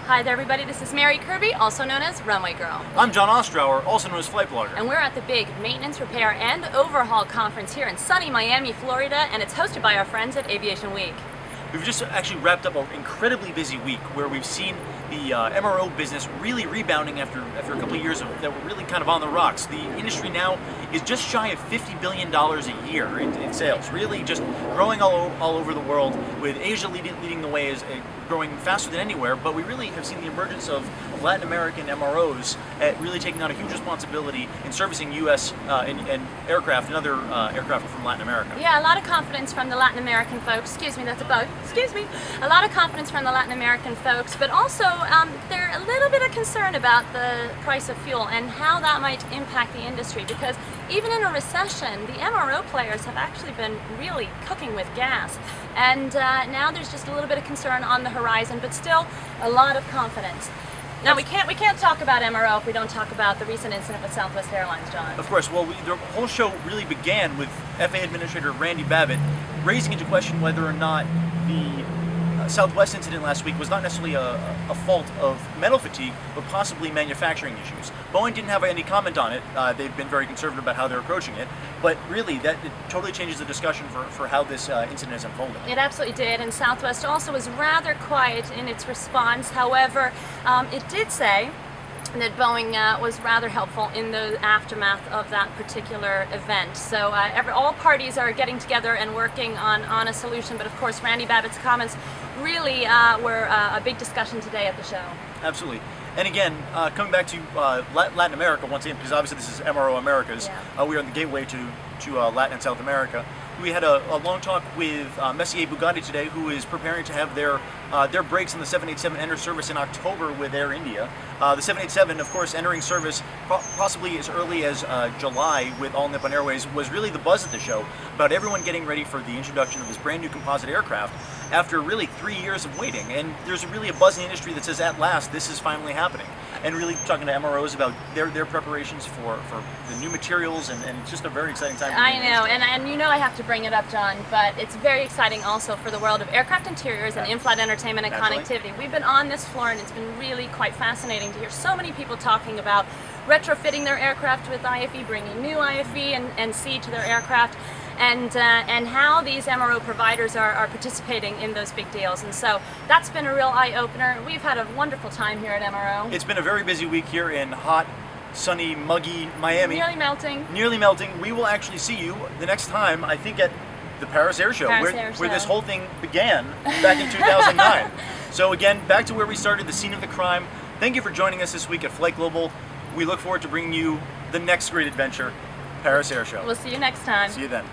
Hi there everybody, this is Mary Kirby, also known as Runway Girl. I'm John Ostrower, also known as FlightBlogger. And we're at the big Maintenance, Repair, and Overhaul Conference here in sunny Miami, Florida, and it's hosted by our friends at Aviation Week. We've just actually wrapped up an incredibly busy week where we've seen the MRO business really rebounding after a couple of years that were really kind of on the rocks. The industry now is just shy of $50 billion a year in sales, really just growing all over the world, with Asia leading the way as growing faster than anywhere, but we really have seen the emergence of Latin American MROs really taking on a huge responsibility in servicing U.S. and aircraft and other aircraft from Latin America. Yeah, a lot of confidence from the Latin American folks. Excuse me, that's a bug. Excuse me. A lot of confidence from the Latin American folks, but also they're a little bit of concern about the price of fuel and how that might impact the industry, because even in a recession, the MRO players have actually been really cooking with gas. And now there's just a little bit of concern on the horizon, but still a lot of confidence. Now we can't talk about MRO if we don't talk about the recent incident with Southwest Airlines, John. Of course. Well, the whole show really began with FAA Administrator Randy Babbitt raising into question whether or not the Southwest incident last week was not necessarily a fault of metal fatigue, but possibly manufacturing issues. Boeing didn't have any comment on it. They've been very conservative about how they're approaching it, but really it totally changes the discussion for how this incident is unfolding. It absolutely did, and Southwest also was rather quiet in its response. However, it did say that Boeing was rather helpful in the aftermath of that particular event. So all parties are getting together and working on a solution, but of course Randy Babbitt's comments really were a big discussion today at the show. Absolutely. And again, coming back to Latin America once again, because obviously this is MRO Americas, we are on the gateway to Latin and South America. We had a long talk with Messier Bugatti today, who is preparing to have their brakes on the 787 enter service in October with Air India. The 787, of course, entering service possibly as early as July with All Nippon Airways was really the buzz at the show about everyone getting ready for the introduction of this brand new composite aircraft after really 3 years of waiting. And there's really a buzz in the industry that says, at last, this is finally happening. And really talking to MROs about their preparations for the new materials, and it's just a very exciting time. I know, and you know I have to bring it up, John, but it's very exciting also for the world of aircraft interiors and in-flight entertainment and connectivity. We've been on this floor and it's been really quite fascinating to hear so many people talking about retrofitting their aircraft with IFE, bringing new IFE and C to their aircraft, and how these MRO providers are participating in those big deals. And so that's been a real eye-opener. We've had a wonderful time here at MRO. It's been a very busy week here in hot, sunny, muggy Miami. Nearly melting. Nearly melting. We will actually see you the next time, I think, at the Paris Air Show, where this whole thing began back in 2009. So again, back to where we started, the scene of the crime. Thank you for joining us this week at Flight Global. We look forward to bringing you the next great adventure, Paris Air Show. We'll see you next time. See you then.